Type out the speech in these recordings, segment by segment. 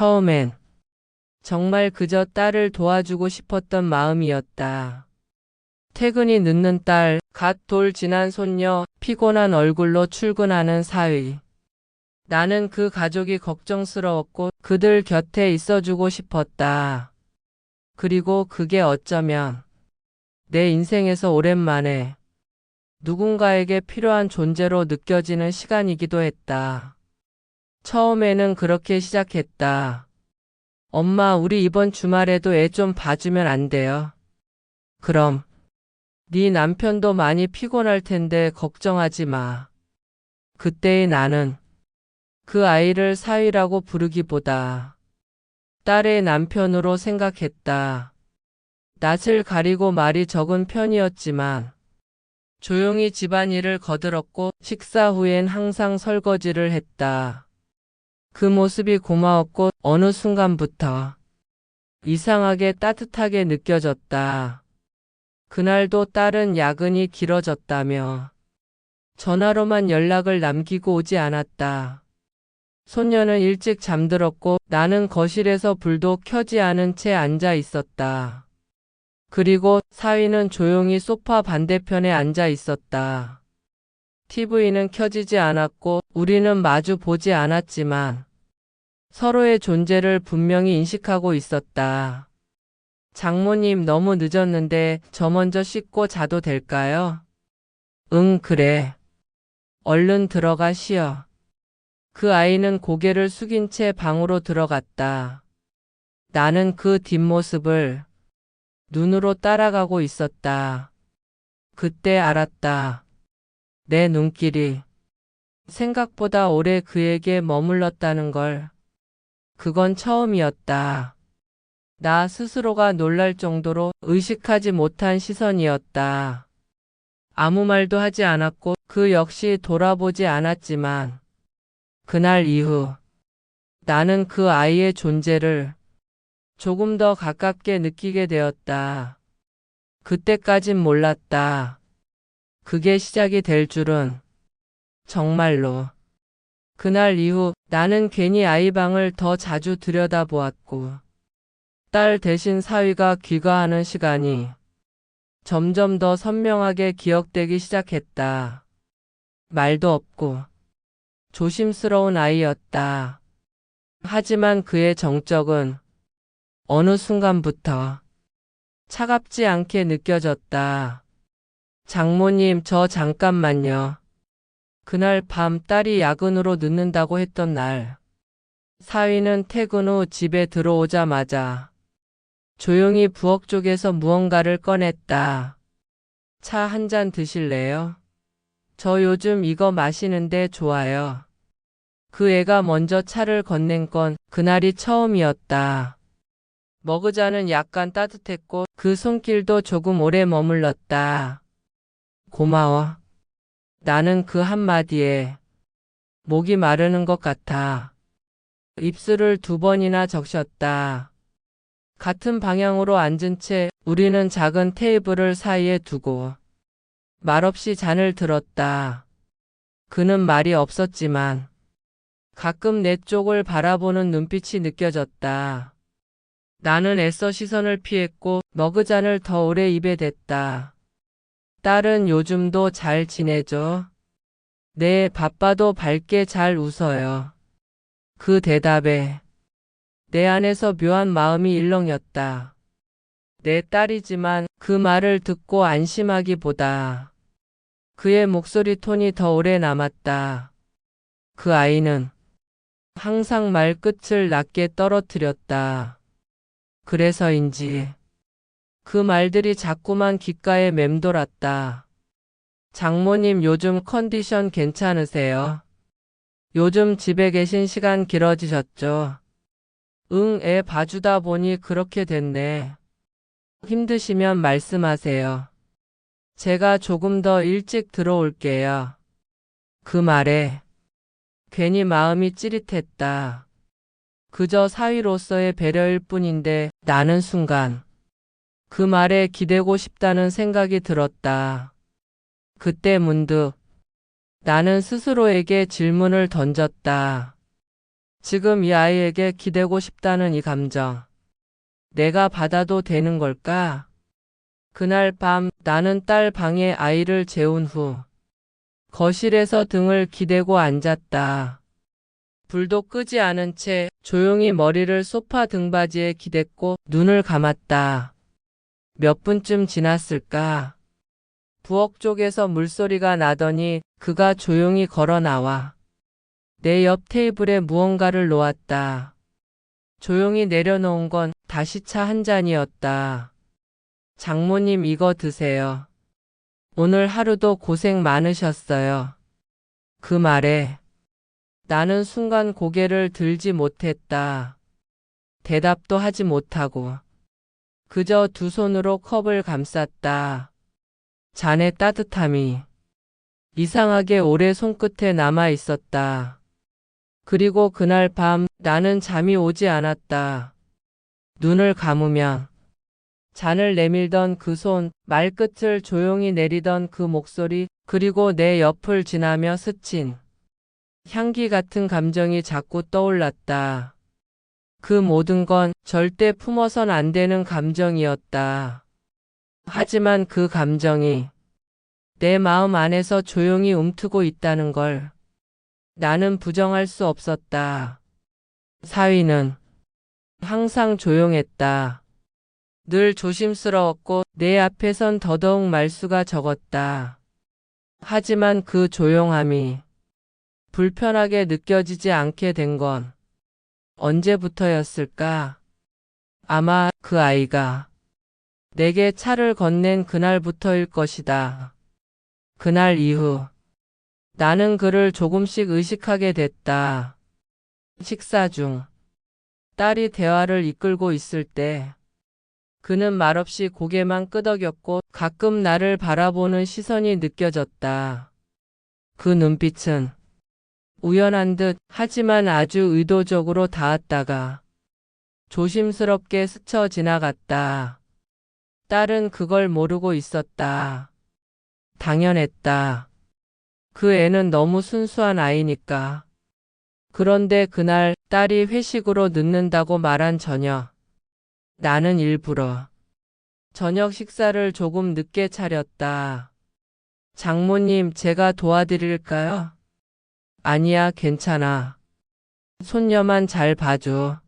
처음엔 정말 그저 딸을 도와주고 싶었던 마음이었다. 퇴근이 늦는 딸, 갓 돌 지난 손녀, 피곤한 얼굴로 출근하는 사위. 나는 그 가족이 걱정스러웠고 그들 곁에 있어주고 싶었다. 그리고 그게 어쩌면 내 인생에서 오랜만에 누군가에게 필요한 존재로 느껴지는 시간이기도 했다. 처음에는 그렇게 시작했다. 엄마, 우리 이번 주말에도 애 좀 봐주면 안 돼요? 그럼 네 남편도 많이 피곤할 텐데 걱정하지 마. 그때의 나는 그 아이를 사위라고 부르기보다 딸의 남편으로 생각했다. 낯을 가리고 말이 적은 편이었지만 조용히 집안일을 거들었고 식사 후엔 항상 설거지를 했다. 그 모습이 고마웠고 어느 순간부터 이상하게 따뜻하게 느껴졌다. 그날도 딸은 야근이 길어졌다며 전화로만 연락을 남기고 오지 않았다. 손녀는 일찍 잠들었고 나는 거실에서 불도 켜지 않은 채 앉아 있었다. 그리고 사위는 조용히 소파 반대편에 앉아 있었다. TV는 켜지지 않았고 우리는 마주 보지 않았지만 서로의 존재를 분명히 인식하고 있었다. 장모님, 너무 늦었는데 저 먼저 씻고 자도 될까요? 응, 그래. 얼른 들어가 쉬어. 그 아이는 고개를 숙인 채 방으로 들어갔다. 나는 그 뒷모습을 눈으로 따라가고 있었다. 그때 알았다. 내 눈길이 생각보다 오래 그에게 머물렀다는 걸. 그건 처음이었다. 나 스스로가 놀랄 정도로 의식하지 못한 시선이었다. 아무 말도 하지 않았고 그 역시 돌아보지 않았지만 그날 이후 나는 그 아이의 존재를 조금 더 가깝게 느끼게 되었다. 그때까진 몰랐다. 그게 시작이 될 줄은. 정말로. 그날 이후 나는 괜히 아이 방을 더 자주 들여다보았고 딸 대신 사위가 귀가하는 시간이 점점 더 선명하게 기억되기 시작했다. 말도 없고 조심스러운 아이였다. 하지만 그의 정적은 어느 순간부터 차갑지 않게 느껴졌다. 장모님, 저 잠깐만요. 그날 밤 딸이 야근으로 늦는다고 했던 날, 사위는 퇴근 후 집에 들어오자마자 조용히 부엌 쪽에서 무언가를 꺼냈다. 차 한 잔 드실래요? 저 요즘 이거 마시는데 좋아요. 그 애가 먼저 차를 건넨 건 그날이 처음이었다. 머그잔은 약간 따뜻했고 그 손길도 조금 오래 머물렀다. 고마워. 나는 그 한마디에 목이 마르는 것 같아. 입술을 2번이나 적셨다. 같은 방향으로 앉은 채 우리는 작은 테이블을 사이에 두고 말없이 잔을 들었다. 그는 말이 없었지만 가끔 내 쪽을 바라보는 눈빛이 느껴졌다. 나는 애써 시선을 피했고 머그잔을 더 오래 입에 댔다. 딸은 요즘도 잘 지내죠? 네, 바빠도 밝게 잘 웃어요. 그 대답에 내 안에서 묘한 마음이 일렁였다. 내 딸이지만 그 말을 듣고 안심하기보다 그의 목소리 톤이 더 오래 남았다. 그 아이는 항상 말끝을 낮게 떨어뜨렸다. 그래서인지 그 말들이 자꾸만 귓가에 맴돌았다. 장모님, 요즘 컨디션 괜찮으세요? 요즘 집에 계신 시간 길어지셨죠? 응, 애 봐주다 보니 그렇게 됐네. 힘드시면 말씀하세요. 제가 조금 더 일찍 들어올게요. 그 말에 괜히 마음이 찌릿했다. 그저 사위로서의 배려일 뿐인데 나는 순간 그 말에 기대고 싶다는 생각이 들었다. 그때 문득 나는 스스로에게 질문을 던졌다. 지금 이 아이에게 기대고 싶다는 이 감정. 내가 받아도 되는 걸까? 그날 밤 나는 딸 방에 아이를 재운 후 거실에서 등을 기대고 앉았다. 불도 끄지 않은 채 조용히 머리를 소파 등받이에 기댔고 눈을 감았다. 몇 분쯤 지났을까? 부엌 쪽에서 물소리가 나더니 그가 조용히 걸어 나와 내 옆 테이블에 무언가를 놓았다. 조용히 내려놓은 건 다시 차 한 잔이었다. 장모님 이거 드세요. 오늘 하루도 고생 많으셨어요. 그 말에 나는 순간 고개를 들지 못했다. 대답도 하지 못하고 그저 두 손으로 컵을 감쌌다. 잔의 따뜻함이 이상하게 오래 손끝에 남아 있었다. 그리고 그날 밤 나는 잠이 오지 않았다. 눈을 감으면 잔을 내밀던 그 손, 말끝을 조용히 내리던 그 목소리, 그리고 내 옆을 지나며 스친 향기 같은 감정이 자꾸 떠올랐다. 그 모든 건 절대 품어선 안 되는 감정이었다. 하지만 그 감정이 내 마음 안에서 조용히 움트고 있다는 걸 나는 부정할 수 없었다. 사위는 항상 조용했다. 늘 조심스러웠고 내 앞에선 더더욱 말수가 적었다. 하지만 그 조용함이 불편하게 느껴지지 않게 된 건 언제부터였을까? 아마 그 아이가 내게 차를 건넨 그날부터일 것이다. 그날 이후 나는 그를 조금씩 의식하게 됐다. 식사 중 딸이 대화를 이끌고 있을 때 그는 말없이 고개만 끄덕였고 가끔 나를 바라보는 시선이 느껴졌다. 그 눈빛은 우연한 듯 하지만 아주 의도적으로 닿았다가 조심스럽게 스쳐 지나갔다. 딸은 그걸 모르고 있었다. 당연했다. 그 애는 너무 순수한 아이니까. 그런데 그날 딸이 회식으로 늦는다고 말한 저녁. 나는 일부러 저녁 식사를 조금 늦게 차렸다. 장모님, 제가 도와드릴까요? 아니야, 괜찮아. 손녀만 잘 봐줘.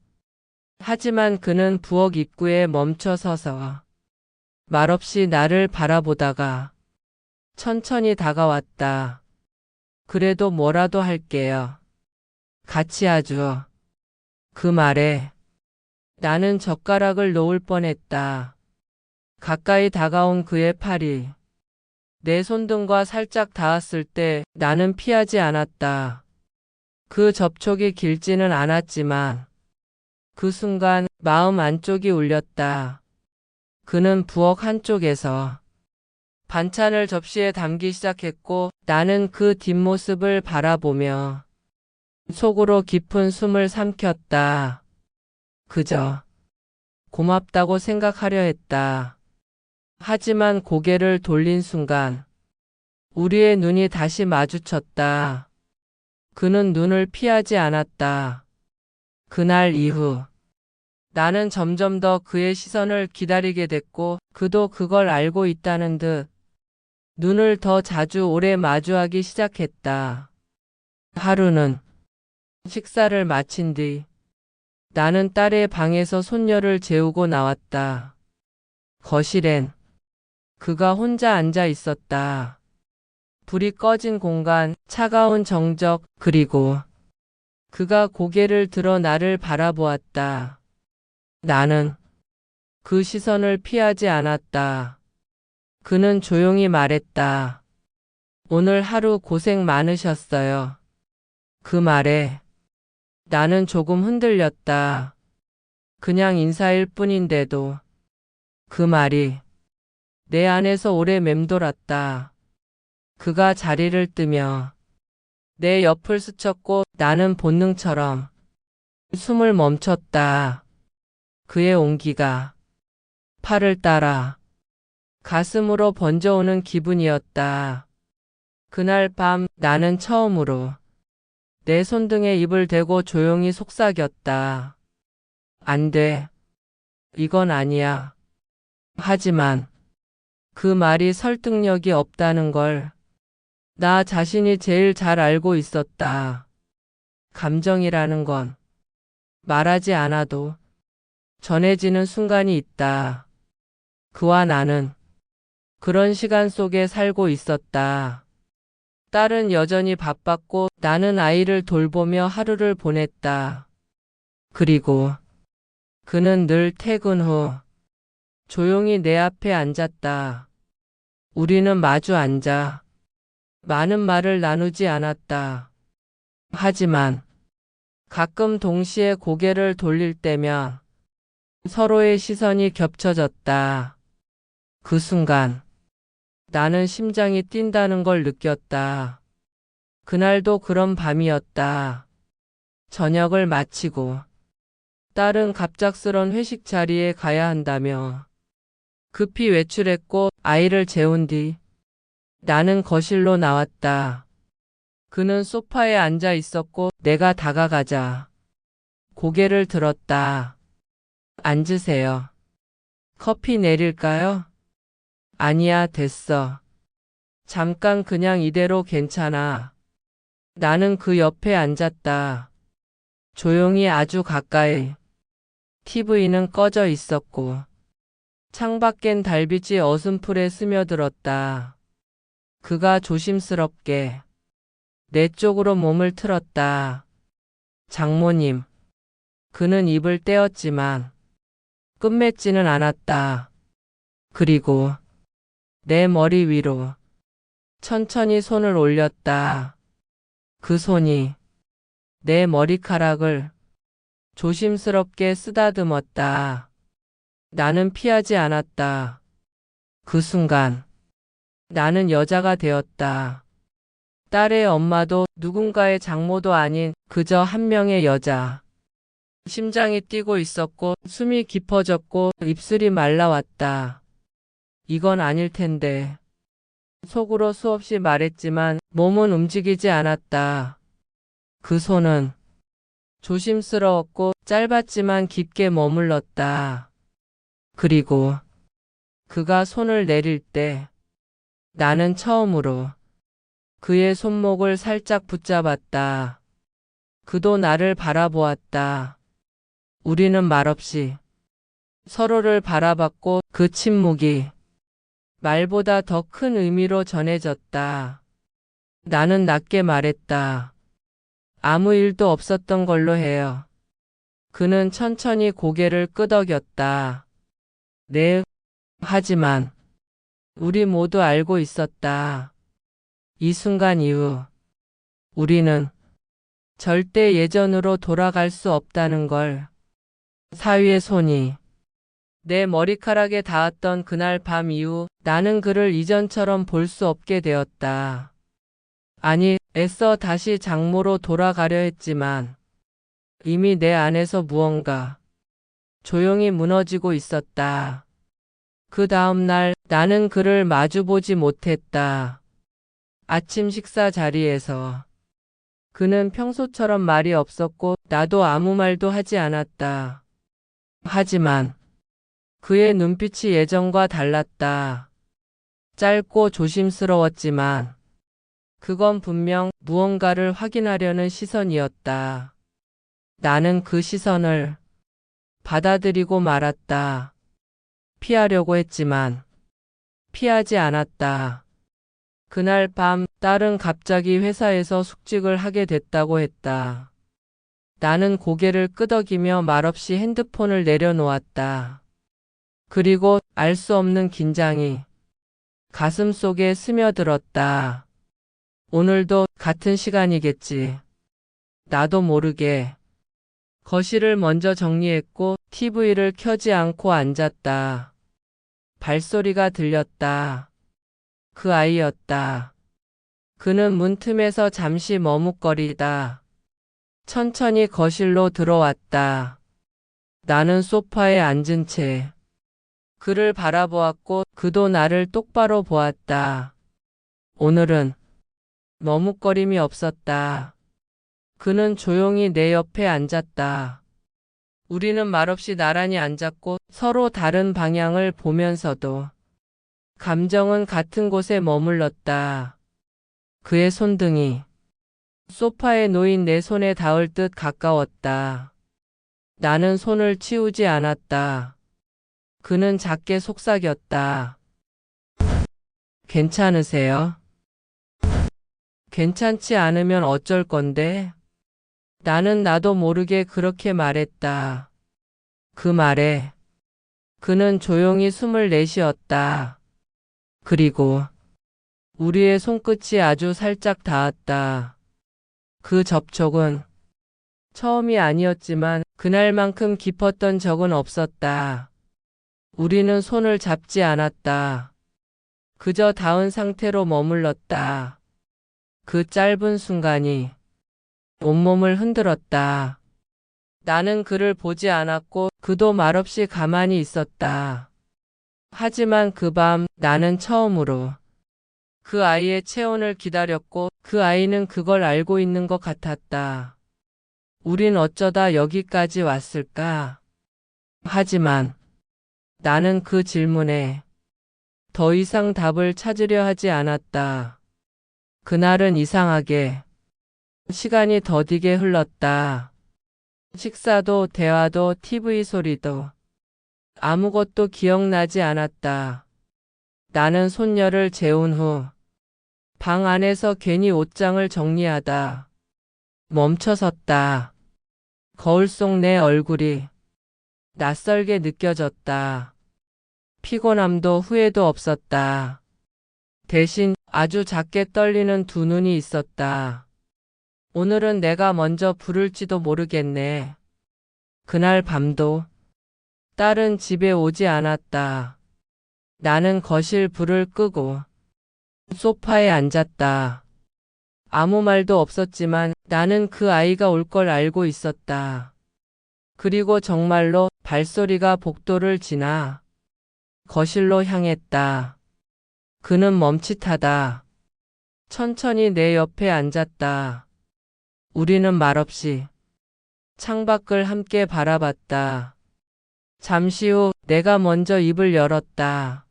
하지만 그는 부엌 입구에 멈춰 서서 말없이 나를 바라보다가 천천히 다가왔다. 그래도 뭐라도 할게요. 같이 하죠. 그 말에 나는 젓가락을 놓을 뻔했다. 가까이 다가온 그의 팔이 내 손등과 살짝 닿았을 때 나는 피하지 않았다. 그 접촉이 길지는 않았지만 그 순간 마음 안쪽이 울렸다. 그는 부엌 한쪽에서 반찬을 접시에 담기 시작했고 나는 그 뒷모습을 바라보며 속으로 깊은 숨을 삼켰다. 그저 고맙다고 생각하려 했다. 하지만 고개를 돌린 순간 우리의 눈이 다시 마주쳤다. 그는 눈을 피하지 않았다. 그날 이후 나는 점점 더 그의 시선을 기다리게 됐고 그도 그걸 알고 있다는 듯 눈을 더 자주 오래 마주하기 시작했다. 하루는 식사를 마친 뒤 나는 딸의 방에서 손녀를 재우고 나왔다. 거실엔 그가 혼자 앉아 있었다. 불이 꺼진 공간, 차가운 정적, 그리고 그가 고개를 들어 나를 바라보았다. 나는 그 시선을 피하지 않았다. 그는 조용히 말했다. 오늘 하루 고생 많으셨어요. 그 말에 나는 조금 흔들렸다. 그냥 인사일 뿐인데도 그 말이 내 안에서 오래 맴돌았다. 그가 자리를 뜨며 내 옆을 스쳤고 나는 본능처럼 숨을 멈췄다. 그의 온기가 팔을 따라 가슴으로 번져오는 기분이었다. 그날 밤 나는 처음으로 내 손등에 입을 대고 조용히 속삭였다. 안 돼. 이건 아니야. 하지만 그 말이 설득력이 없다는 걸 나 자신이 제일 잘 알고 있었다. 감정이라는 건 말하지 않아도 전해지는 순간이 있다. 그와 나는 그런 시간 속에 살고 있었다. 딸은 여전히 바빴고 나는 아이를 돌보며 하루를 보냈다. 그리고 그는 늘 퇴근 후 조용히 내 앞에 앉았다. 우리는 마주 앉아 많은 말을 나누지 않았다. 하지만 가끔 동시에 고개를 돌릴 때면 서로의 시선이 겹쳐졌다. 그 순간 나는 심장이 뛴다는 걸 느꼈다. 그날도 그런 밤이었다. 저녁을 마치고 딸은 갑작스런 회식 자리에 가야 한다며 급히 외출했고 아이를 재운 뒤 나는 거실로 나왔다. 그는 소파에 앉아 있었고 내가 다가가자 고개를 들었다. 앉으세요. 커피 내릴까요? 아니야, 됐어. 잠깐 그냥 이대로 괜찮아. 나는 그 옆에 앉았다. 조용히 아주 가까이. TV는 꺼져 있었고 창밖엔 달빛이 어슴풀에 스며들었다. 그가 조심스럽게 내 쪽으로 몸을 틀었다. 장모님. 그는 입을 떼었지만 끝맺지는 않았다. 그리고 내 머리 위로 천천히 손을 올렸다. 그 손이 내 머리카락을 조심스럽게 쓰다듬었다. 나는 피하지 않았다. 그 순간 나는 여자가 되었다. 딸의 엄마도 누군가의 장모도 아닌 그저 한 명의 여자. 심장이 뛰고 있었고 숨이 깊어졌고 입술이 말라왔다. 이건 아닐 텐데. 속으로 수없이 말했지만 몸은 움직이지 않았다. 그 손은 조심스러웠고 짧았지만 깊게 머물렀다. 그리고 그가 손을 내릴 때 나는 처음으로 그의 손목을 살짝 붙잡았다. 그도 나를 바라보았다. 우리는 말없이 서로를 바라봤고 그 침묵이 말보다 더 큰 의미로 전해졌다. 나는 낮게 말했다. 아무 일도 없었던 걸로 해요. 그는 천천히 고개를 끄덕였다. 네, 하지만 우리 모두 알고 있었다. 이 순간 이후 우리는 절대 예전으로 돌아갈 수 없다는 걸. 사위의 손이 내 머리카락에 닿았던 그날 밤 이후 나는 그를 이전처럼 볼 수 없게 되었다. 아니, 애써 다시 장모로 돌아가려 했지만 이미 내 안에서 무언가 조용히 무너지고 있었다. 그 다음 날 나는 그를 마주보지 못했다. 아침 식사 자리에서 그는 평소처럼 말이 없었고 나도 아무 말도 하지 않았다. 하지만 그의 눈빛이 예전과 달랐다. 짧고 조심스러웠지만 그건 분명 무언가를 확인하려는 시선이었다. 나는 그 시선을 받아들이고 말았다. 피하려고 했지만 피하지 않았다. 그날 밤 딸은 갑자기 회사에서 숙직을 하게 됐다고 했다. 나는 고개를 끄덕이며 말없이 핸드폰을 내려놓았다. 그리고 알 수 없는 긴장이 가슴 속에 스며들었다. 오늘도 같은 시간이겠지. 나도 모르게 거실을 먼저 정리했고 TV를 켜지 않고 앉았다. 발소리가 들렸다. 그 아이였다. 그는 문틈에서 잠시 머뭇거리다 천천히 거실로 들어왔다. 나는 소파에 앉은 채 그를 바라보았고 그도 나를 똑바로 보았다. 오늘은 머뭇거림이 없었다. 그는 조용히 내 옆에 앉았다. 우리는 말없이 나란히 앉았고 서로 다른 방향을 보면서도 감정은 같은 곳에 머물렀다. 그의 손등이 소파에 놓인 내 손에 닿을 듯 가까웠다. 나는 손을 치우지 않았다. 그는 작게 속삭였다. 괜찮으세요? 괜찮지 않으면 어쩔 건데? 나는 나도 모르게 그렇게 말했다. 그 말에 그는 조용히 숨을 내쉬었다. 그리고 우리의 손끝이 아주 살짝 닿았다. 그 접촉은 처음이 아니었지만 그날만큼 깊었던 적은 없었다. 우리는 손을 잡지 않았다. 그저 닿은 상태로 머물렀다. 그 짧은 순간이 온몸을 흔들었다. 나는 그를 보지 않았고 그도 말없이 가만히 있었다. 하지만 그 밤 나는 처음으로 그 아이의 체온을 기다렸고 그 아이는 그걸 알고 있는 것 같았다. 우린 어쩌다 여기까지 왔을까? 하지만 나는 그 질문에 더 이상 답을 찾으려 하지 않았다. 그날은 이상하게 시간이 더디게 흘렀다. 식사도 대화도 TV 소리도 아무것도 기억나지 않았다. 나는 손녀를 재운 후 방 안에서 괜히 옷장을 정리하다 멈춰섰다. 거울 속 내 얼굴이 낯설게 느껴졌다. 피곤함도 후회도 없었다. 대신 아주 작게 떨리는 두 눈이 있었다. 오늘은 내가 먼저 부를지도 모르겠네. 그날 밤도 딸은 집에 오지 않았다. 나는 거실 불을 끄고 소파에 앉았다. 아무 말도 없었지만 나는 그 아이가 올 걸 알고 있었다. 그리고 정말로 발소리가 복도를 지나 거실로 향했다. 그는 멈칫하다. 천천히 내 옆에 앉았다. 우리는 말없이 창밖을 함께 바라봤다. 잠시 후 내가 먼저 입을 열었다.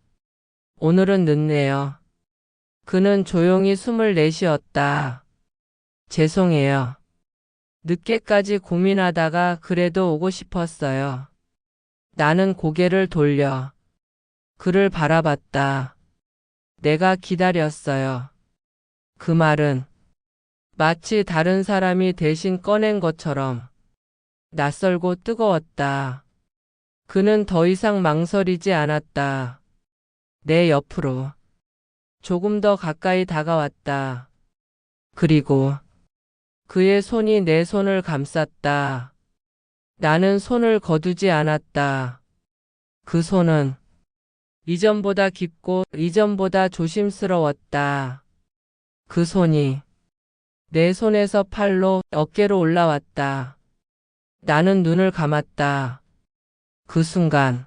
오늘은 늦네요. 그는 조용히 숨을 내쉬었다. 죄송해요. 늦게까지 고민하다가 그래도 오고 싶었어요. 나는 고개를 돌려 그를 바라봤다. 내가 기다렸어요. 그 말은 마치 다른 사람이 대신 꺼낸 것처럼 낯설고 뜨거웠다. 그는 더 이상 망설이지 않았다. 내 옆으로 조금 더 가까이 다가왔다. 그리고 그의 손이 내 손을 감쌌다. 나는 손을 거두지 않았다. 그 손은 이전보다 깊고 이전보다 조심스러웠다. 그 손이 내 손에서 팔로 어깨로 올라왔다. 나는 눈을 감았다. 그 순간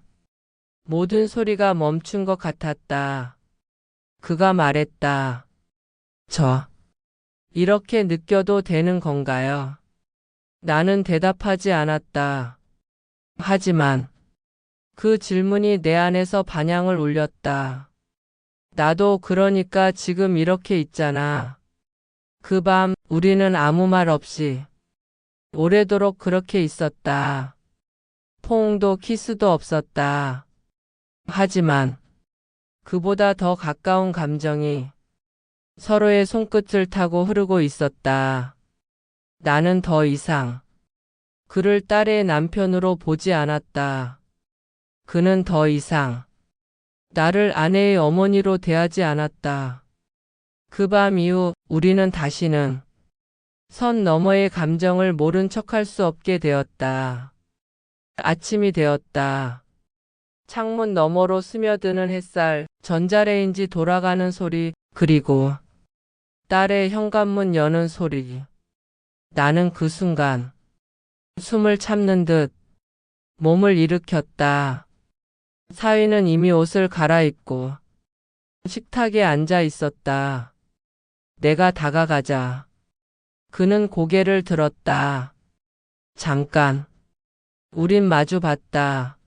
모든 소리가 멈춘 것 같았다. 그가 말했다. 이렇게 느껴도 되는 건가요? 나는 대답하지 않았다. 하지만 그 질문이 내 안에서 반향을 울렸다. 나도 그러니까 지금 이렇게 있잖아. 그 밤 우리는 아무 말 없이 오래도록 그렇게 있었다. 포옹도 키스도 없었다. 하지만 그보다 더 가까운 감정이 서로의 손끝을 타고 흐르고 있었다. 나는 더 이상 그를 딸의 남편으로 보지 않았다. 그는 더 이상 나를 아내의 어머니로 대하지 않았다. 그 밤 이후 우리는 다시는 선 너머의 감정을 모른 척할 수 없게 되었다. 아침이 되었다. 창문 너머로 스며드는 햇살, 전자레인지 돌아가는 소리, 그리고 딸의 현관문 여는 소리. 나는 그 순간 숨을 참는 듯 몸을 일으켰다. 사위는 이미 옷을 갈아입고 식탁에 앉아 있었다. 내가 다가가자 그는 고개를 들었다. 잠깐. 우린 마주 봤다.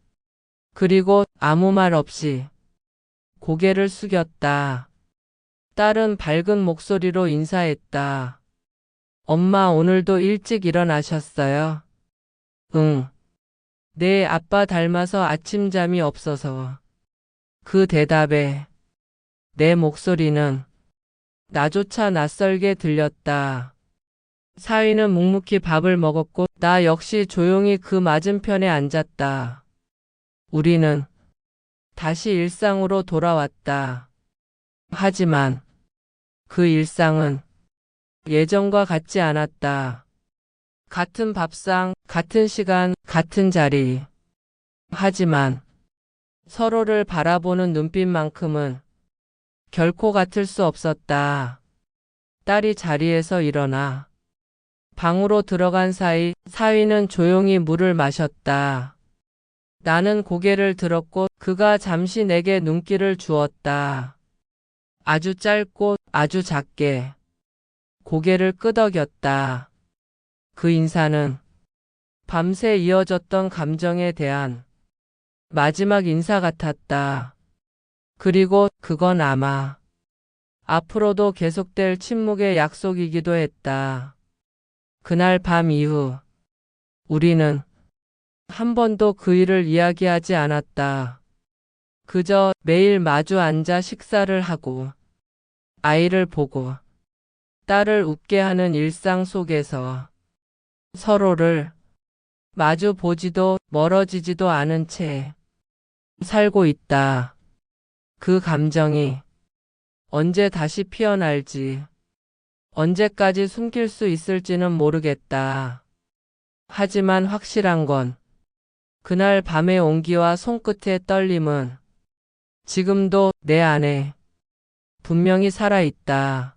그리고 아무 말 없이 고개를 숙였다. 딸은 밝은 목소리로 인사했다. 엄마 오늘도 일찍 일어나셨어요? 응. 내 아빠 닮아서 아침잠이 없어서. 그 대답에 내 목소리는 나조차 낯설게 들렸다. 사위는 묵묵히 밥을 먹었고 나 역시 조용히 그 맞은편에 앉았다. 우리는 다시 일상으로 돌아왔다. 하지만 그 일상은 예전과 같지 않았다. 같은 밥상, 같은 시간, 같은 자리. 하지만 서로를 바라보는 눈빛만큼은 결코 같을 수 없었다. 딸이 자리에서 일어나 방으로 들어간 사이 사위는 조용히 물을 마셨다. 나는 고개를 들었고 그가 잠시 내게 눈길을 주었다. 아주 짧고 아주 작게 고개를 끄덕였다. 그 인사는 밤새 이어졌던 감정에 대한 마지막 인사 같았다. 그리고 그건 아마 앞으로도 계속될 침묵의 약속이기도 했다. 그날 밤 이후 우리는 한 번도 그 일을 이야기하지 않았다. 그저 매일 마주 앉아 식사를 하고 아이를 보고 딸을 웃게 하는 일상 속에서 서로를 마주 보지도 멀어지지도 않은 채 살고 있다. 그 감정이 언제 다시 피어날지, 언제까지 숨길 수 있을지는 모르겠다. 하지만 확실한 건 그날 밤의 온기와 손끝의 떨림은 지금도 내 안에 분명히 살아있다.